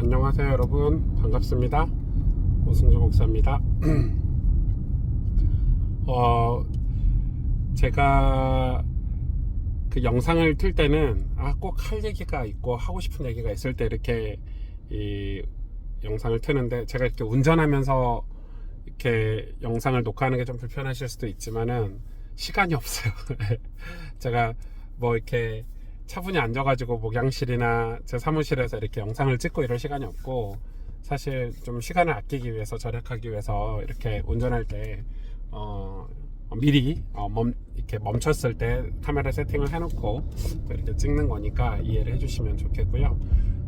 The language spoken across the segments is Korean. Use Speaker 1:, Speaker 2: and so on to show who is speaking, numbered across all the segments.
Speaker 1: 안녕하세요 여러분, 반갑습니다. 오승조 목사입니다. 제가 그 영상을 틀 때는 꼭 할 얘기가 있고 하고 싶은 얘기가 있을 때 이렇게 이 영상을 트는데, 제가 이렇게 운전하면서 이렇게 영상을 녹화하는 게 좀 불편하실 수도 있지만은 시간이 없어요. 제가 뭐 이렇게 차분히 앉아가지고 목양실이나 제 사무실에서 이렇게 영상을 찍고 이럴 시간이 없고, 사실 좀 시간을 아끼기 위해서, 절약하기 위해서 이렇게 운전할 때 미리 이렇게 멈췄을 때 카메라 세팅을 해놓고 이렇게 찍는 거니까 이해를 해주시면 좋겠고요.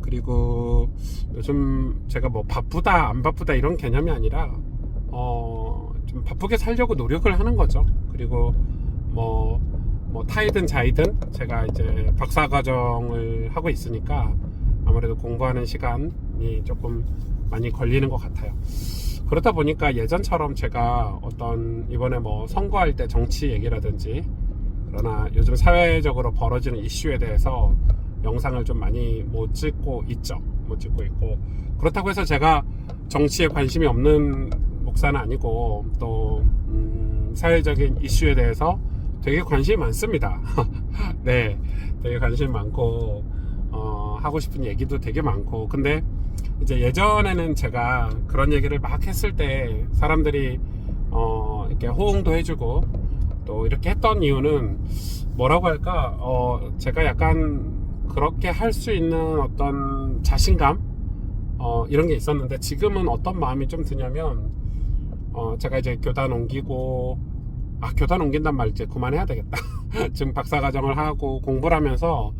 Speaker 1: 그리고 요즘 제가 뭐 바쁘다 안 바쁘다 이런 개념이 아니라 좀 바쁘게 살려고 노력을 하는 거죠. 그리고 뭐 타이든 자이든 제가 이제 박사과정을 하고 있으니까 아무래도 공부하는 시간이 조금 많이 걸리는 것 같아요. 그러다 보니까 예전처럼 제가 이번에 뭐 선거할 때 정치 얘기라든지, 그러나 요즘 사회적으로 벌어지는 이슈에 대해서 영상을 좀 많이 못 찍고 있고, 그렇다고 해서 제가 정치에 관심이 없는 목사는 아니고, 또 사회적인 이슈에 대해서 되게 관심이 많습니다. 네, 되게 관심이 많고 하고 싶은 얘기도 되게 많고. 근데 이제 예전에는 제가 그런 얘기를 막 했을 때 사람들이 이렇게 호응도 해주고 또 이렇게 했던 이유는 뭐라고 할까, 제가 약간 그렇게 할 수 있는 어떤 자신감 이런 게 있었는데, 지금은 어떤 마음이 좀 드냐면, 제가 이제 교단 옮긴단 말 이제 그만해야 되겠다. 지금 박사과정을 하고 공부를 하면서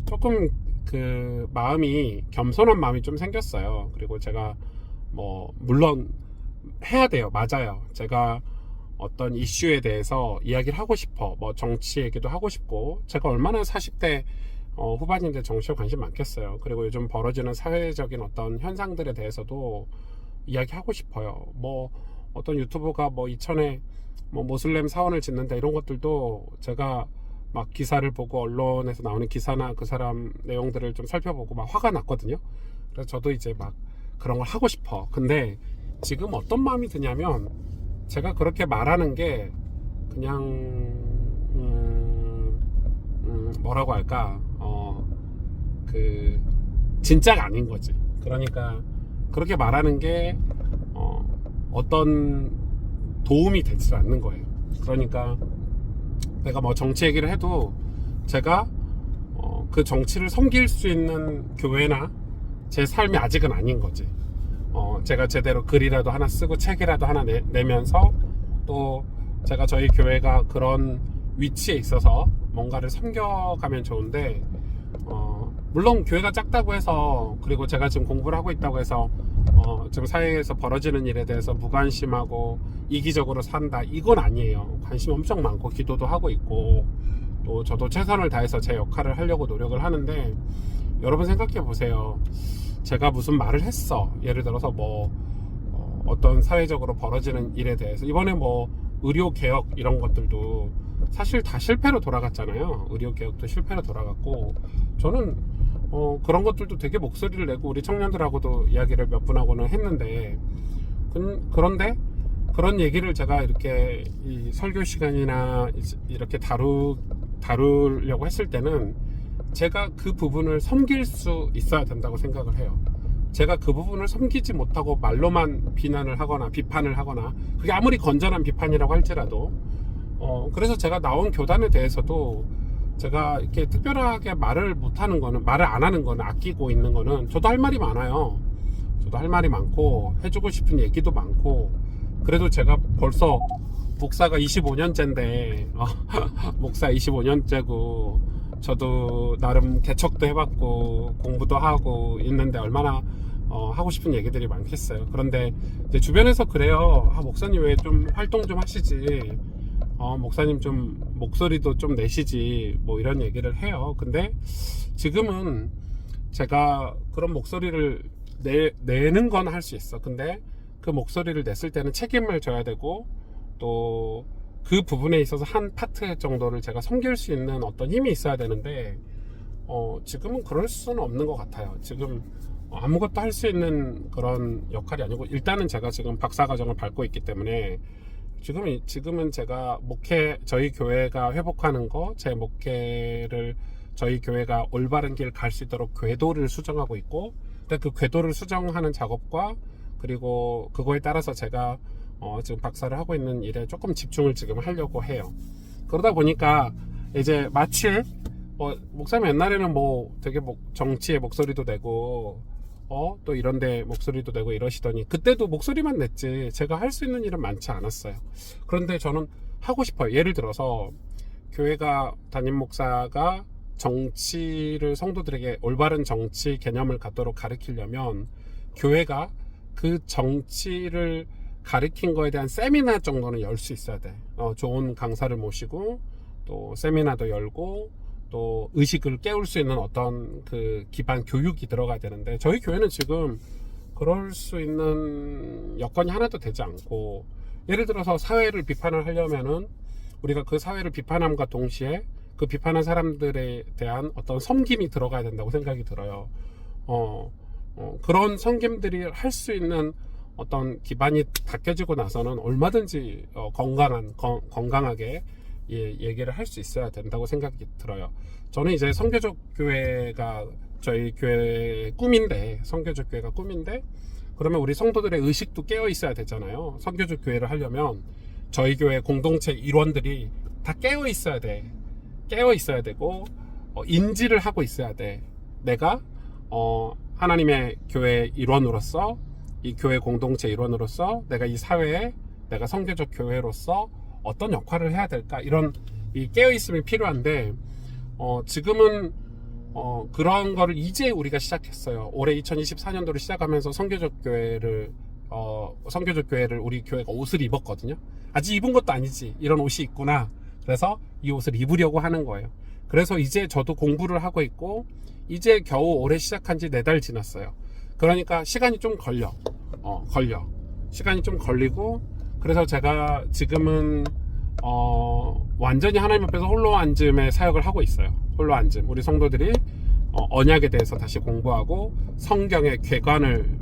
Speaker 1: 조금 그 마음이, 겸손한 마음이 좀 생겼어요. 그리고 제가 물론 해야 돼요. 맞아요. 제가 어떤 이슈에 대해서 이야기를 하고 싶어. 정치 얘기도 하고 싶고, 제가 얼마나 40대 후반인데 정치에 관심 많겠어요. 그리고 요즘 벌어지는 사회적인 어떤 현상들에 대해서도 이야기하고 싶어요. 어떤 유튜버가 이천에 모슬렘 사원을 짓는다 이런 것들도 제가 막 기사를 보고, 언론에서 나오는 기사나 그 사람 내용들을 좀 살펴보고 막 화가 났거든요. 그래서 저도 이제 막 그런 걸 하고 싶어. 근데 지금 어떤 마음이 드냐면, 제가 그렇게 말하는 게 그냥 뭐라고 할까, 진짜가 아닌 거지. 그러니까 그렇게 말하는 게 어떤 도움이 되지 않는 거예요. 그러니까 내가 정치 얘기를 해도 제가 그 정치를 섬길 수 있는 교회나 제 삶이 아직은 아닌 거지. 제가 제대로 글이라도 하나 쓰고 책이라도 하나 내면서, 또 제가 저희 교회가 그런 위치에 있어서 뭔가를 섬겨가면 좋은데, 물론 교회가 작다고 해서, 그리고 제가 지금 공부를 하고 있다고 해서 지금 사회에서 벌어지는 일에 대해서 무관심하고 이기적으로 산다, 이건 아니에요. 관심 엄청 많고 기도도 하고 있고, 또 저도 최선을 다해서 제 역할을 하려고 노력을 하는데, 여러분 생각해 보세요. 제가 무슨 말을 했어, 예를 들어서 어떤 사회적으로 벌어지는 일에 대해서, 이번에 의료개혁 이런 것들도 사실 다 실패로 돌아갔잖아요. 의료개혁도 실패로 돌아갔고, 저는 그런 것들도 되게 목소리를 내고 우리 청년들하고도 이야기를 몇 분하고는 했는데, 그런데 그런 얘기를 제가 이렇게 이 설교 시간이나 이렇게 다루려고 했을 때는 제가 그 부분을 섬길 수 있어야 된다고 생각을 해요. 제가 그 부분을 섬기지 못하고 말로만 비난을 하거나 비판을 하거나, 그게 아무리 건전한 비판이라고 할지라도, 그래서 제가 나온 교단에 대해서도 제가 이렇게 특별하게 말을 안 하는 거는, 아끼고 있는 거는, 저도 할 말이 많아요. 저도 할 말이 많고 해주고 싶은 얘기도 많고. 그래도 제가 벌써 목사가 25년째인데 목사 25년째고, 저도 나름 개척도 해봤고 공부도 하고 있는데 얼마나 하고 싶은 얘기들이 많겠어요. 그런데 이제 주변에서 그래요. 목사님 왜 좀 활동 좀 하시지, 목사님 좀 목소리도 좀 내시지, 이런 얘기를 해요. 근데 지금은 제가 그런 목소리를 내는 건 할 수 있어. 근데 그 목소리를 냈을 때는 책임을 져야 되고, 또 그 부분에 있어서 한 파트 정도를 제가 섬길 수 있는 어떤 힘이 있어야 되는데, 지금은 그럴 수는 없는 것 같아요. 지금 아무것도 할 수 있는 그런 역할이 아니고, 일단은 제가 지금 박사과정을 밟고 있기 때문에 지금은 제가 저희 교회가 회복하는 거, 제 목회를 저희 교회가 올바른 길 갈 수 있도록 궤도를 수정하고 있고, 근데 그 궤도를 수정하는 작업과 그리고 그거에 따라서 제가 지금 박사를 하고 있는 일에 조금 집중을 지금 하려고 해요. 그러다 보니까 이제 마치 목사님 옛날에는 뭐 되게 정치에 목소리도 내고 또 이런데 목소리도 내고 이러시더니, 그때도 목소리만 냈지 제가 할 수 있는 일은 많지 않았어요. 그런데 저는 하고 싶어요. 예를 들어서 교회가 담임 목사가 정치를 성도들에게 올바른 정치 개념을 갖도록 가르치려면 교회가 그 정치를 가르친 거에 대한 세미나 정도는 열 수 있어야 돼. 좋은 강사를 모시고 또 세미나도 열고 또 의식을 깨울 수 있는 어떤 그 기반 교육이 들어가야 되는데, 저희 교회는 지금 그럴 수 있는 여건이 하나도 되지 않고, 예를 들어서 사회를 비판을 하려면은 우리가 그 사회를 비판함과 동시에 그 비판한 사람들에 대한 어떤 섬김이 들어가야 된다고 생각이 들어요. 그런 섬김들이 할 수 있는 어떤 기반이 닦여지고 나서는 얼마든지 건강하게 얘기를 할 수 있어야 된다고 생각이 들어요. 저는 이제 선교적 교회가 저희 교회의 꿈인데, 선교적 교회가 꿈인데, 그러면 우리 성도들의 의식도 깨어 있어야 되잖아요. 선교적 교회를 하려면 저희 교회 공동체 일원들이 다 깨어 있어야 돼. 깨어 있어야 되고 인지를 하고 있어야 돼. 내가 하나님의 교회 일원으로서, 이 교회 공동체 일원으로서, 내가 이 사회에, 내가 선교적 교회로서 어떤 역할을 해야 될까, 이런 이 깨어있음이 필요한데, 지금은 그런 거를 이제 우리가 시작했어요. 올해 2024년도를 시작하면서 선교적 교회를 우리 교회가 옷을 입었거든요. 아직 입은 것도 아니지, 이런 옷이 있구나. 그래서 이 옷을 입으려고 하는 거예요. 그래서 이제 저도 공부를 하고 있고, 이제 겨우 올해 시작한 지 4달 지났어요. 그러니까 시간이 좀 걸려. 시간이 좀 걸리고, 그래서 제가 지금은 완전히 하나님 앞에서 홀로 앉음의 사역을 하고 있어요. 홀로 앉음. 우리 성도들이 언약에 대해서 다시 공부하고, 성경의 궤관을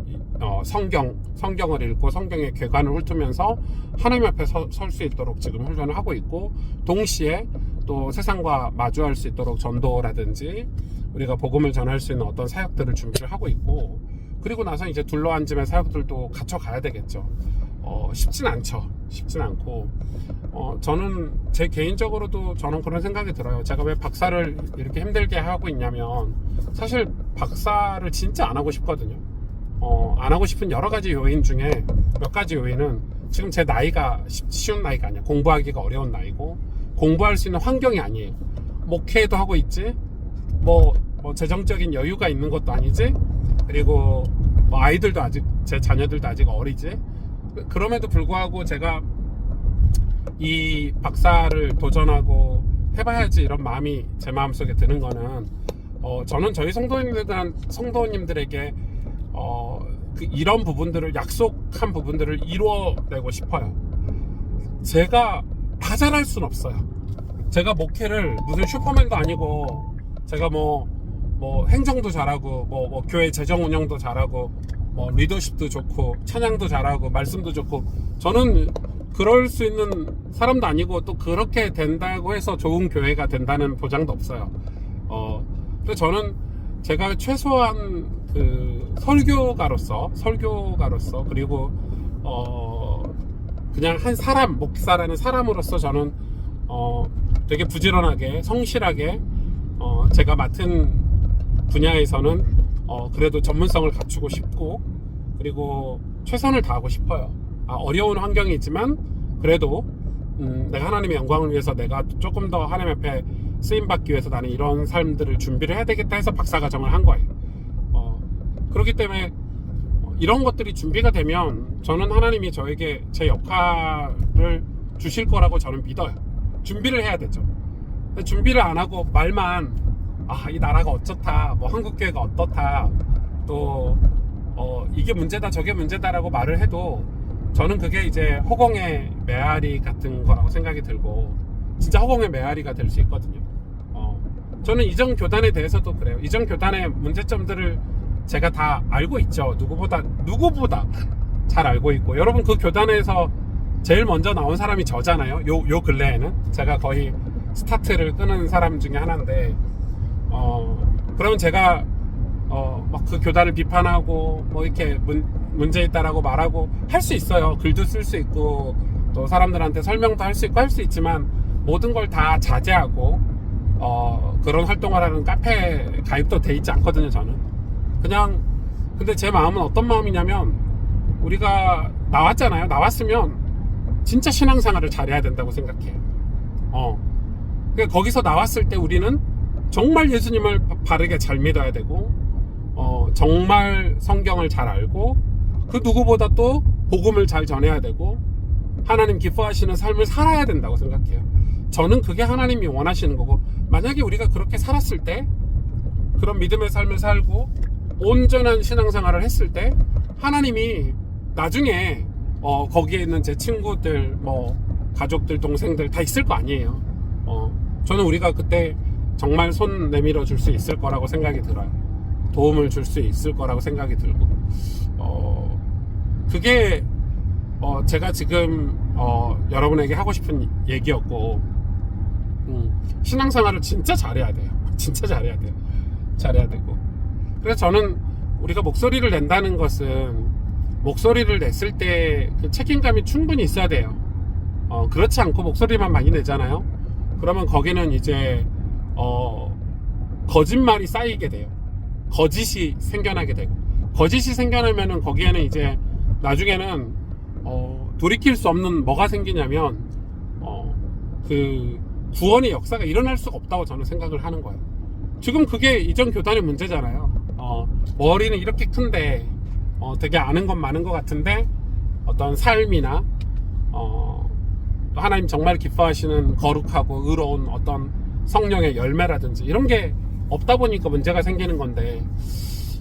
Speaker 1: 성경을 읽고 성경의 궤관을 훑으면서 하나님 앞에 설 수 있도록 지금 훈련을 하고 있고, 동시에 또 세상과 마주할 수 있도록 전도라든지 우리가 복음을 전할 수 있는 어떤 사역들을 준비를 하고 있고, 그리고 나서 이제 둘러앉음의 사역들도 갖춰가야 되겠죠. 쉽진 않고, 저는 제 개인적으로도 저는 그런 생각이 들어요. 제가 왜 박사를 이렇게 힘들게 하고 있냐면, 사실 박사를 진짜 안 하고 싶거든요. 안 하고 싶은 여러 가지 요인 중에 몇 가지 요인은, 지금 제 나이가 쉬운 나이가 아니야. 공부하기가 어려운 나이고, 공부할 수 있는 환경이 아니에요. 목회도 하고 있지, 뭐 재정적인 여유가 있는 것도 아니지, 그리고 아이들도 아직, 제 자녀들도 아직 어리지. 그럼에도 불구하고 제가 이 박사를 도전하고 해봐야지 이런 마음이 제 마음속에 드는 거는, 저는 저희 성도님들에게 이런 부분들을, 약속한 부분들을 이루어내고 싶어요. 제가 다 잘할 순 없어요. 제가 목회를 무슨 슈퍼맨도 아니고, 제가 뭐 행정도 잘하고, 뭐 교회 재정 운영도 잘하고, 뭐 리더십도 좋고, 찬양도 잘하고, 말씀도 좋고, 저는 그럴 수 있는 사람도 아니고, 또 그렇게 된다고 해서 좋은 교회가 된다는 보장도 없어요. 근데 저는 제가 최소한 그 설교가로서, 그리고 그냥 한 사람, 목사라는 사람으로서 저는 되게 부지런하게, 성실하게 제가 맡은 분야에서는 그래도 전문성을 갖추고 싶고, 그리고 최선을 다하고 싶어요. 어려운 환경이지만 그래도 내가 하나님의 영광을 위해서, 내가 조금 더 하나님 앞에 쓰임받기 위해서 나는 이런 삶들을 준비를 해야 되겠다 해서 박사과정을 한 거예요. 그렇기 때문에 이런 것들이 준비가 되면 저는 하나님이 저에게 제 역할을 주실 거라고 저는 믿어요. 준비를 해야 되죠. 근데 준비를 안 하고 말만, 이 나라가 어쩌다, 뭐 한국교회가 어떻다, 또 이게 문제다 저게 문제다라고 말을 해도 저는 그게 이제 허공의 메아리 같은 거라고 생각이 들고, 진짜 허공의 메아리가 될 수 있거든요. 저는 이전 교단에 대해서도 그래요. 이전 교단의 문제점들을 제가 다 알고 있죠. 누구보다 잘 알고 있고, 여러분 그 교단에서 제일 먼저 나온 사람이 저잖아요. 요 근래에는 제가 거의 스타트를 끄는 사람 중에 하나인데, 그러면 제가 막 그 교단을 비판하고 뭐 이렇게 문제 있다라고 말하고 할 수 있어요. 글도 쓸 수 있고 또 사람들한테 설명도 할 수 있고 할 수 있지만, 모든 걸 다 자제하고 그런 활동을 하는 카페 가입도 돼 있지 않거든요. 저는 그냥, 근데 제 마음은 어떤 마음이냐면, 우리가 나왔잖아요. 나왔으면 진짜 신앙생활을 잘해야 된다고 생각해요. 그러니까 거기서 나왔을 때 우리는 정말 예수님을 바르게 잘 믿어야 되고, 정말 성경을 잘 알고, 그 누구보다 또 복음을 잘 전해야 되고, 하나님 기뻐하시는 삶을 살아야 된다고 생각해요. 저는 그게 하나님이 원하시는 거고, 만약에 우리가 그렇게 살았을 때, 그런 믿음의 삶을 살고 온전한 신앙생활을 했을 때, 하나님이 나중에 거기에 있는 제 친구들, 뭐 가족들, 동생들 다 있을 거 아니에요. 저는 우리가 그때 정말 손 내밀어 줄 수 있을 거라고 생각이 들어요. 도움을 줄 수 있을 거라고 생각이 들고, 그게 제가 지금 여러분에게 하고 싶은 얘기였고, 신앙생활을 진짜 잘해야 돼요. 진짜 잘해야 돼요. 잘해야 되고. 그래서 저는 우리가 목소리를 낸다는 것은, 목소리를 냈을 때 그 책임감이 충분히 있어야 돼요. 그렇지 않고 목소리만 많이 내잖아요. 그러면 거기는 이제 거짓말이 쌓이게 돼요. 거짓이 생겨나게 되고, 거짓이 생겨나면은 거기에는 이제 나중에는 돌이킬 수 없는 뭐가 생기냐면, 그 구원의 역사가 일어날 수가 없다고 저는 생각을 하는 거예요. 지금 그게 이전 교단의 문제잖아요. 머리는 이렇게 큰데 되게 아는 건 많은 것 같은데, 어떤 삶이나 하나님 정말 기뻐하시는 거룩하고 의로운 어떤 성령의 열매라든지 이런 게 없다 보니까 문제가 생기는 건데,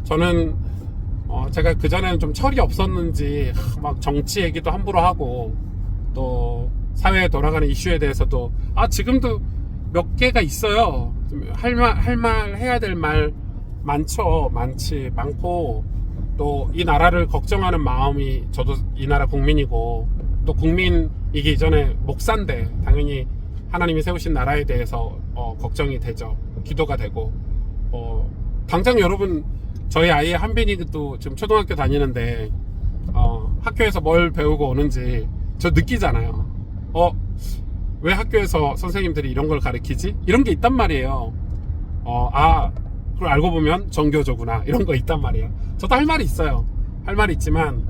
Speaker 1: 저는 제가 그전에는 좀 철이 없었는지 막 정치 얘기도 함부로 하고, 또 사회에 돌아가는 이슈에 대해서도 지금도 몇 개가 있어요. 할 말 해야 될 말 많고, 또 이 나라를 걱정하는 마음이, 저도 이 나라 국민이고, 또 국민이기 이전에 목사인데 당연히 하나님이 세우신 나라에 대해서 걱정이 되죠. 기도가 되고, 당장 여러분, 저희 아이 한빈이도 지금 초등학교 다니는데 학교에서 뭘 배우고 오는지 저 느끼잖아요. 왜 학교에서 선생님들이 이런 걸 가르치지? 이런 게 있단 말이에요. 그걸 알고 보면 정교조구나, 이런 거 있단 말이에요. 저도 할 말이 있어요. 할 말이 있지만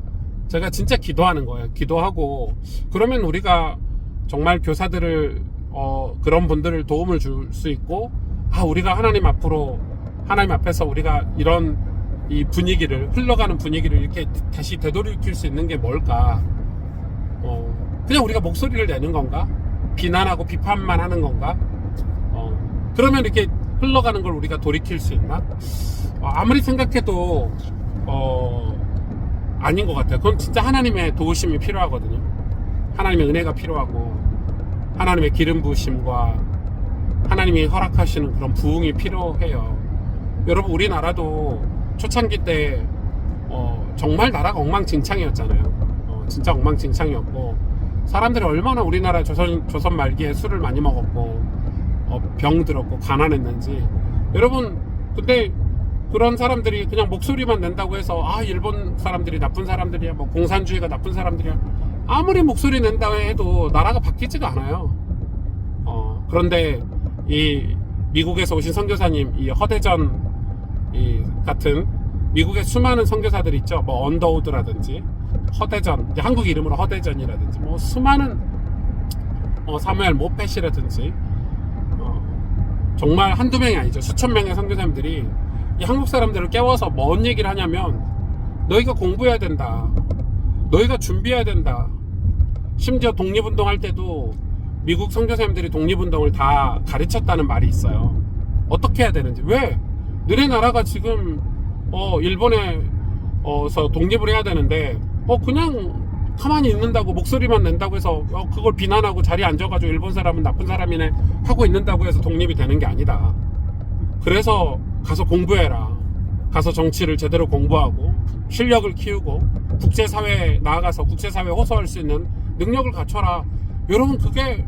Speaker 1: 제가 진짜 기도하는 거예요. 기도하고, 그러면 우리가 정말 교사들을 그런 분들을 도움을 줄 수 있고, 우리가 하나님 앞에서 우리가 이런 이 분위기를, 흘러가는 분위기를 이렇게 다시 되돌이킬 수 있는 게 뭘까? 그냥 우리가 목소리를 내는 건가? 비난하고 비판만 하는 건가? 그러면 이렇게 흘러가는 걸 우리가 돌이킬 수 있나? 아무리 생각해도 아닌 것 같아요. 그건 진짜 하나님의 도우심이 필요하거든요. 하나님의 은혜가 필요하고, 하나님의 기름 부으심과 하나님이 허락하시는 그런 부흥이 필요해요. 여러분, 우리나라도 초창기 때 정말 나라가 엉망진창이었잖아요. 진짜 엉망진창이었고, 사람들이 얼마나 우리나라 조선 말기에 술을 많이 먹었고 병 들었고 가난했는지. 여러분, 근데 그런 사람들이 그냥 목소리만 낸다고 해서 일본 사람들이 나쁜 사람들이야, 뭐 공산주의가 나쁜 사람들이야, 아무리 목소리 낸다고 해도 나라가 바뀌지가 않아요. 그런데 이 미국에서 오신 선교사님, 이 허대전 같은 미국의 수많은 선교사들 있죠. 뭐 언더우드라든지 허대전, 한국 이름으로 허대전이라든지, 뭐 수많은 사무엘 모펫이라든지, 정말 한두 명이 아니죠. 수천 명의 선교사님들이 이 한국 사람들을 깨워서 뭔 얘기를 하냐면, 너희가 공부해야 된다, 너희가 준비해야 된다. 심지어 독립운동 할 때도 미국 선교사님들이 독립운동을 다 가르쳤다는 말이 있어요. 어떻게 해야 되는지. 왜? 너네 나라가 지금 일본에서 독립을 해야 되는데 그냥 가만히 있는다고, 목소리만 낸다고 해서 그걸 비난하고 자리에 앉아가지고 일본 사람은 나쁜 사람이네 하고 있는다고 해서 독립이 되는 게 아니다. 그래서 가서 공부해라. 가서 정치를 제대로 공부하고 실력을 키우고 국제사회에 나아가서 국제사회에 호소할 수 있는 능력을 갖춰라. 여러분, 그게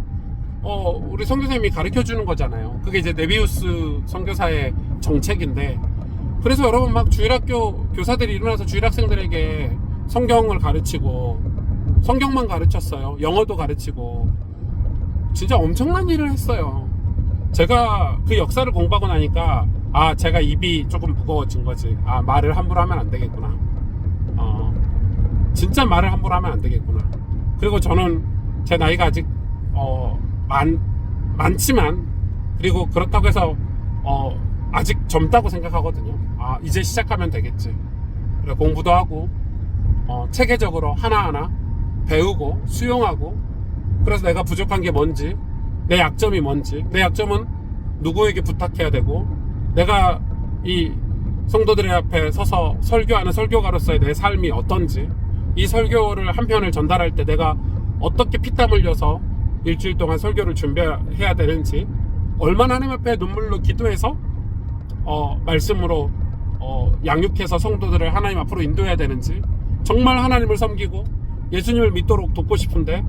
Speaker 1: 우리 선교사님이 가르쳐주는 거잖아요. 그게 이제 네비우스 선교사의 정책인데, 그래서 여러분 막 주일학교 교사들이 일어나서 주일학생들에게 성경을 가르치고 성경만 가르쳤어요. 영어도 가르치고 진짜 엄청난 일을 했어요. 제가 그 역사를 공부하고 나니까 제가 입이 조금 무거워진 거지. 말을 함부로 하면 안 되겠구나. 진짜 말을 함부로 하면 안 되겠구나. 그리고 저는 제 나이가 아직 많지만, 그리고 그렇다고 해서 아직 젊다고 생각하거든요. 이제 시작하면 되겠지. 그래, 공부도 하고 체계적으로 하나하나 배우고 수용하고, 그래서 내가 부족한 게 뭔지, 내 약점이 뭔지, 내 약점은 누구에게 부탁해야 되고, 내가 이 성도들의 앞에 서서 설교하는 설교가로서의 내 삶이 어떤지, 이 설교를 한 편을 전달할 때 내가 어떻게 피땀 흘려서 일주일 동안 설교를 준비해야 되는지, 얼마나 하나님 앞에 눈물로 기도해서 말씀으로 양육해서 성도들을 하나님 앞으로 인도해야 되는지, 정말 하나님을 섬기고 예수님을 믿도록 돕고 싶은데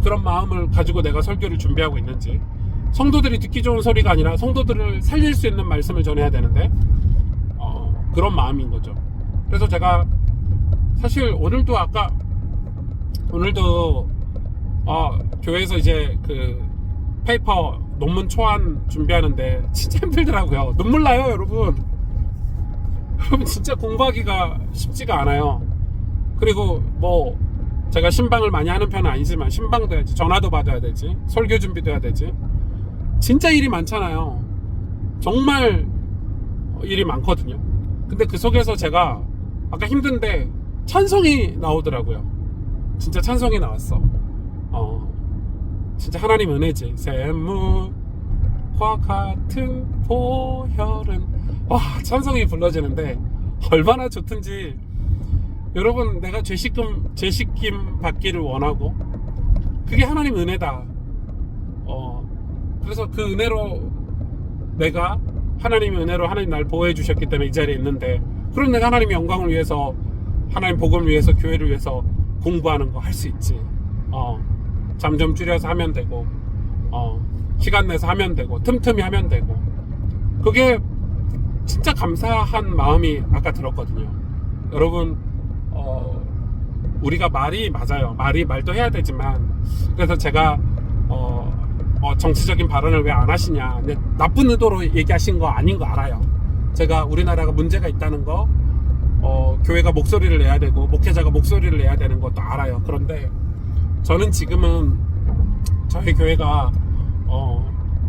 Speaker 1: 그런 마음을 가지고 내가 설교를 준비하고 있는지, 성도들이 듣기 좋은 소리가 아니라 성도들을 살릴 수 있는 말씀을 전해야 되는데 그런 마음인 거죠. 그래서 제가 사실 오늘도 교회에서 이제 그 페이퍼 논문 초안 준비하는데 진짜 힘들더라고요. 눈물 나요, 여러분. 여러분, 진짜 공부하기가 쉽지가 않아요. 그리고 뭐 제가 신방을 많이 하는 편은 아니지만 신방도 해야지, 전화도 받아야 되지, 설교 준비도 해야 되지. 진짜 일이 많잖아요. 정말 일이 많거든요. 근데 그 속에서 제가 아까 힘든데 찬송이 나오더라고요. 진짜 찬송이 나왔어. 진짜 하나님 은혜지. 샘무와 같은 보혈은, 찬송이 불러지는데 얼마나 좋든지. 여러분, 내가 죄씻김 받기를 원하고, 그게 하나님 은혜다. 그래서 그 은혜로 내가, 하나님의 은혜로 하나님 날 보호해 주셨기 때문에 이 자리에 있는데, 그럼 내가 하나님의 영광을 위해서, 하나님 복음을 위해서, 교회를 위해서 공부하는 거 할 수 있지. 잠 좀 줄여서 하면 되고, 시간 내서 하면 되고, 틈틈이 하면 되고, 그게 진짜 감사한 마음이 아까 들었거든요. 여러분, 우리가 말이 맞아요. 말도 해야 되지만, 그래서 제가 정치적인 발언을 왜 안 하시냐, 나쁜 의도로 얘기하신 거 아닌 거 알아요. 제가 우리나라가 문제가 있다는 거, 교회가 목소리를 내야 되고 목회자가 목소리를 내야 되는 것도 알아요. 그런데 저는 지금은 저희 교회가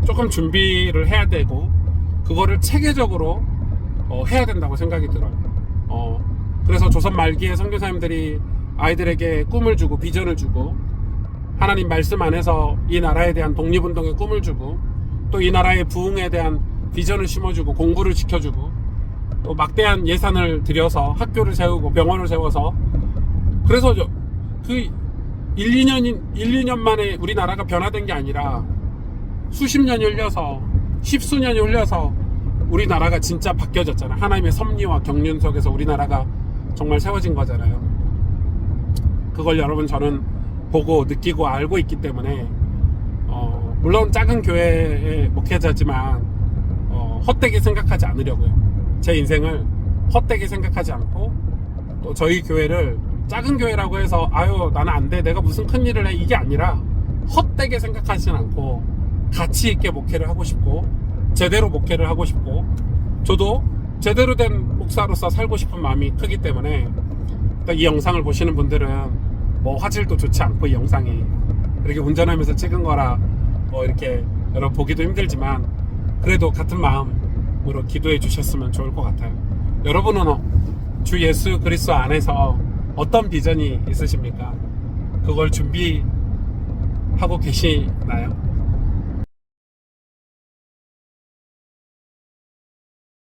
Speaker 1: 조금 준비를 해야 되고, 그거를 체계적으로 해야 된다고 생각이 들어요. 그래서 조선 말기에 선교사님들이 아이들에게 꿈을 주고 비전을 주고, 하나님 말씀 안에서 이 나라에 대한 독립운동의 꿈을 주고, 또 이 나라의 부흥에 대한 비전을 심어주고, 공부를 시켜주고, 또 막대한 예산을 들여서 학교를 세우고 병원을 세워서, 그래서 그 1-2년 만에 우리나라가 변화된 게 아니라 수십 년이 흘려서, 십수년이 흘려서 우리나라가 진짜 바뀌어졌잖아요. 하나님의 섭리와 경륜 속에서 우리나라가 정말 세워진 거잖아요. 그걸 여러분, 저는 보고 느끼고 알고 있기 때문에 물론 작은 교회의 목회자지만 헛되게 생각하지 않으려고요. 제 인생을 헛되게 생각하지 않고, 또 저희 교회를 작은 교회라고 해서 나는 안 돼, 내가 무슨 큰 일을 해, 이게 아니라 헛되게 생각하진 않고 가치 있게 목회를 하고 싶고, 제대로 목회를 하고 싶고, 저도 제대로 된 목사로서 살고 싶은 마음이 크기 때문에, 이 영상을 보시는 분들은 뭐 화질도 좋지 않고, 이 영상이 이렇게 운전하면서 찍은 거라 뭐 이렇게 여러분 보기도 힘들지만, 그래도 같은 마음으로 기도해 주셨으면 좋을 것 같아요. 여러분은 주 예수 그리스도 안에서 어떤 비전이 있으십니까? 그걸 준비하고 계시나요?